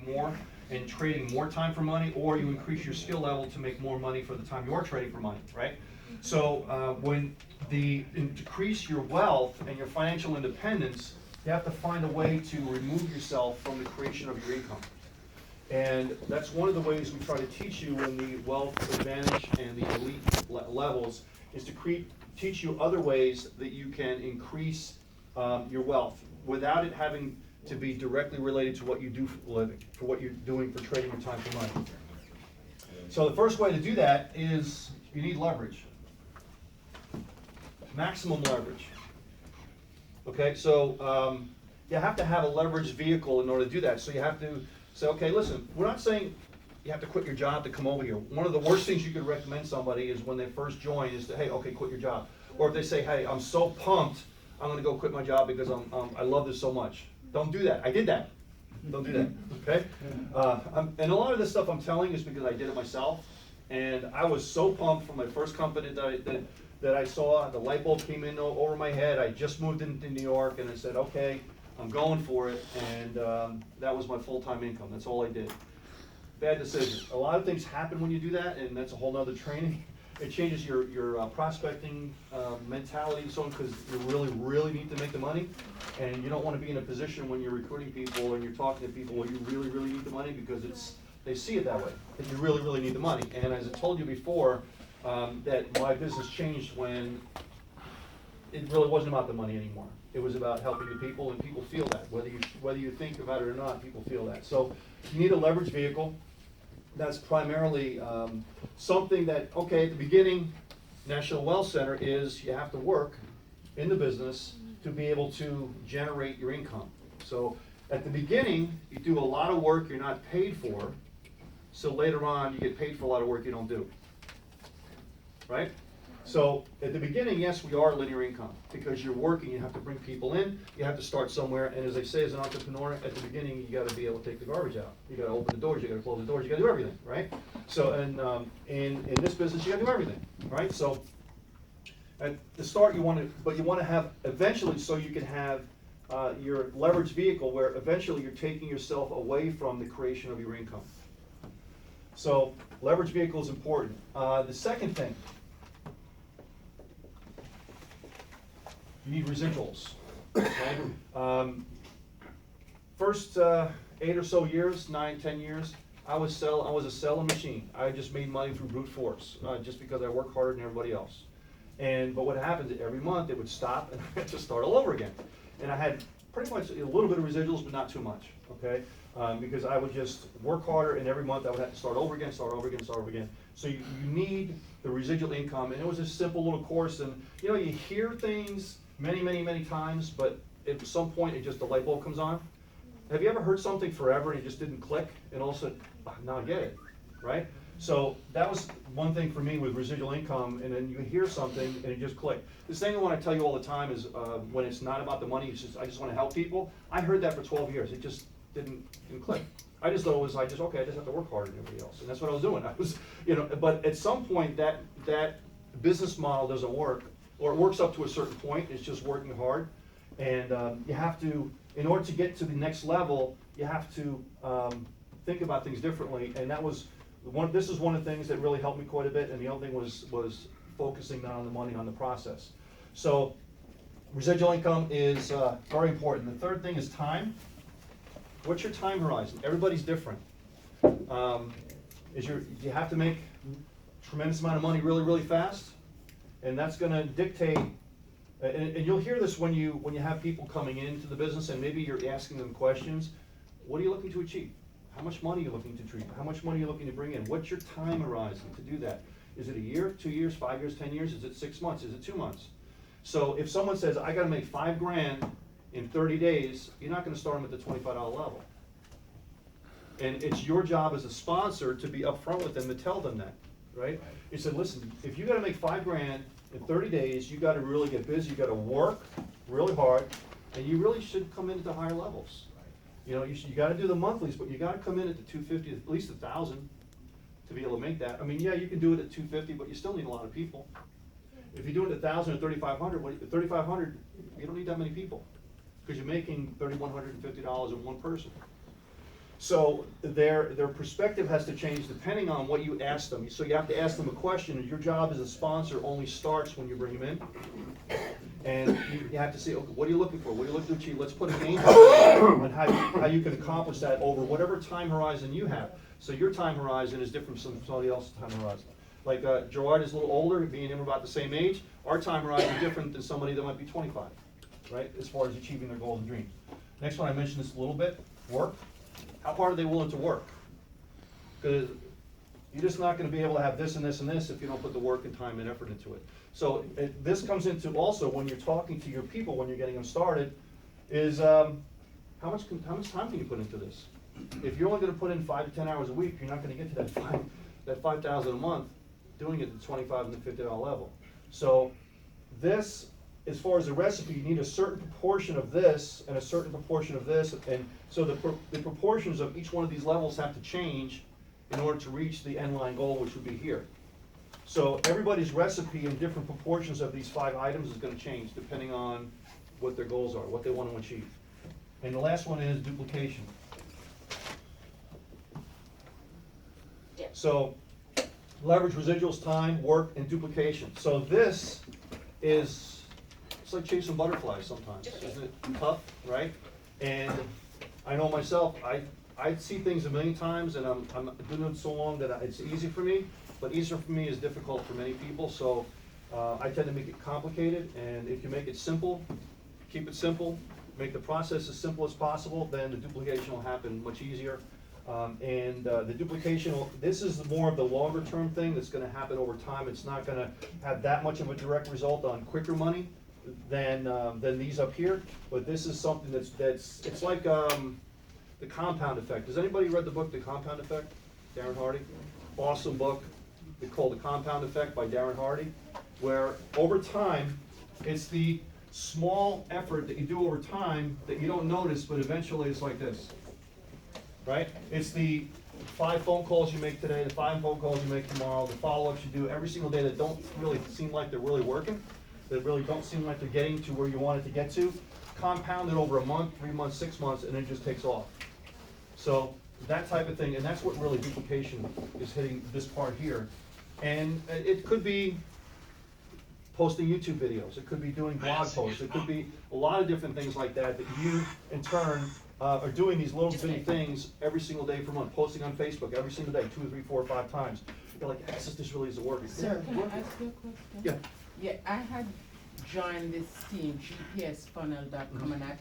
make more and trading more time for money, or you increase your skill level to make more money for the time you're trading for money, right? So when increase your wealth and your financial independence, you have to find a way to remove yourself from the creation of your income. And that's one of the ways we try to teach you in the wealth advantage and the elite levels, is to teach you other ways that you can increase your wealth without it having to be directly related to what you do for a living, for what you're doing for trading your time for money. So the first way to do that is you need leverage. Maximum leverage. Okay, so you have to have a leveraged vehicle in order to do that. So you have to say, okay, listen, we're not saying you have to quit your job to come over here. One of the worst things you could recommend somebody is when they first join is to, hey, okay, quit your job. Or if they say, hey, I'm so pumped, I'm going to go quit my job because I love this so much. Don't do that. I did that. Don't do that, okay? And a lot of this stuff I'm telling is because I did it myself. And I was so pumped from my first company that I saw. The light bulb came in over my head. I just moved into New York, and I said, okay, I'm going for it. And that was my full-time income. That's all I did. Bad decision. A lot of things happen when you do that, and that's a whole nother training. It changes your prospecting mentality and so on, because you really need to make the money, and you don't want to be in a position when you're recruiting people and you're talking to people where you really need the money, because they see it that way, that you really need the money. And as I told you before, that my business changed when it really wasn't about the money anymore. It was about helping the people, and people feel that. Whether you think about it or not, people feel that. So you need a leverage vehicle. That's primarily something that, okay, at the beginning, National Wealth Center is you have to work in the business to be able to generate your income. So at the beginning, you do a lot of work you're not paid for, so later on you get paid for a lot of work you don't do, right? So at the beginning, yes, we are linear income, because you're working, you have to bring people in, you have to start somewhere, and as I say, as an entrepreneur, at the beginning, you gotta be able to take the garbage out. You gotta open the doors, you gotta close the doors, you gotta do everything, right? So, and in this business, you gotta do everything, right? So at the start, you wanna have eventually, so you can have your leverage vehicle where eventually you're taking yourself away from the creation of your income. So leverage vehicle is important. The second thing, you need residuals. Okay? First 8 or so years, 9, 10 years, I was a selling machine. I just made money through brute force, just because I work harder than everybody else. But what happened is every month it would stop, and I had to start all over again. And I had pretty much a little bit of residuals, but not too much. Okay, because I would just work harder, and every month I would have to start over again. So you need the residual income, and it was a simple little course. And you know, you hear things many times, but at some point the light bulb comes on. Have you ever heard something forever and it just didn't click, and all of a sudden, now I get it, right? So that was one thing for me with residual income, and then you hear something and it just clicked. This thing I want to tell you all the time is when it's not about the money, I just want to help people. I heard that for 12 years. It just didn't click. I just thought it was, I just have to work harder than everybody else, and that's what I was doing. But at some point that business model doesn't work, or it works up to a certain point. It's just working hard, and you have to, in order to get to the next level, you have to think about things differently. And that was this is one of the things that really helped me quite a bit. And the other thing was focusing not on the money, on the process. So residual income is very important. The third thing is time. What's your time horizon? Everybody's different. You have to make a tremendous amount of money really fast, and that's going to dictate. And you'll hear this when you have people coming into the business, and maybe you're asking them questions. What are you looking to achieve? How much money are you looking to achieve? How much money are you looking to bring in? What's your time horizon to do that? Is it a year, 2 years, 5 years, 10 years? Is it 6 months? Is it 2 months? So if someone says, I got to make $5,000 in 30 days, you're not going to start them at the $25 level. And it's your job as a sponsor to be upfront with them to tell them that, right? You said, listen, if you got to make $5,000 in 30 days, you got to really get busy. You got to work really hard, and you really should come in at the higher levels. You got to do the monthlies, but you got to come in at the 250, at least 1,000, to be able to make that. I mean, yeah, you can do it at 250, but you still need a lot of people. If you're doing it at 1,000 or 3,500, 3,500, you don't need that many people, because you're making $3,150 in one person. So their perspective has to change depending on what you ask them. So you have to ask them a question, and your job as a sponsor only starts when you bring them in. And you have to say, okay, what are you looking for? What are you looking to achieve? Let's put a game plan on how you can accomplish that over whatever time horizon you have. So your time horizon is different from somebody else's time horizon. Like Gerard is a little older, being him about the same age. Our time horizon is different than somebody that might be 25, right? As far as achieving their goals and dreams. Next one, I mentioned this a little bit, work. How hard are they willing to work? Because you're just not going to be able to have this and this and this if you don't put the work and time and effort into it. So this comes into also when you're talking to your people, when you're getting them started, is how much time can you put into this? If you're only going to put in 5 to 10 hours a week, you're not going to get to that $5,000 a month doing it at the $25 and the $50 level. So this, as far as the recipe, you need a certain proportion of this and a certain proportion of this, and so the proportions of each one of these levels have to change in order to reach the end line goal, which would be here. So everybody's recipe in different proportions of these 5 items is going to change depending on what their goals are, what they want to achieve. And the last one is duplication. So leverage residuals, time, work, and duplication. So this is, it's like chasing butterflies sometimes, isn't it? Tough, right? And I know myself, I see things a million times, and I'm doing it so long that it's easy for me, but easier for me is difficult for many people, so I tend to make it complicated, and if you make it simple, keep it simple, make the process as simple as possible, then the duplication will happen much easier. The duplication, this is more of the longer term thing that's gonna happen over time. It's not gonna have that much of a direct result on quicker money than these up here, but this is something it's like the compound effect. Has anybody read the book, The Compound Effect? Darren Hardy? Awesome book. It's called The Compound Effect by Darren Hardy, where over time, it's the small effort that you do over time that you don't notice, but eventually it's like this, right? It's the 5 phone calls you make today, the 5 phone calls you make tomorrow, the follow-ups you do every single day that don't really seem like they're really working, that really don't seem like they're getting to where you want it to get to, compounded over a month, 3 months, 6 months, and then it just takes off. So that type of thing, and that's what really duplication is hitting this part here. And it could be posting YouTube videos, it could be doing blog posts, it could be a lot of different things like that that you, in turn, are doing these little bitty things every single day per month, posting on Facebook every single day, 2, 3, 4, 5 times. You're like, yes, this really isn't working. Sir, can I ask you a question? Yeah. Yeah, I had joined this team, gpsfunnel.com, and I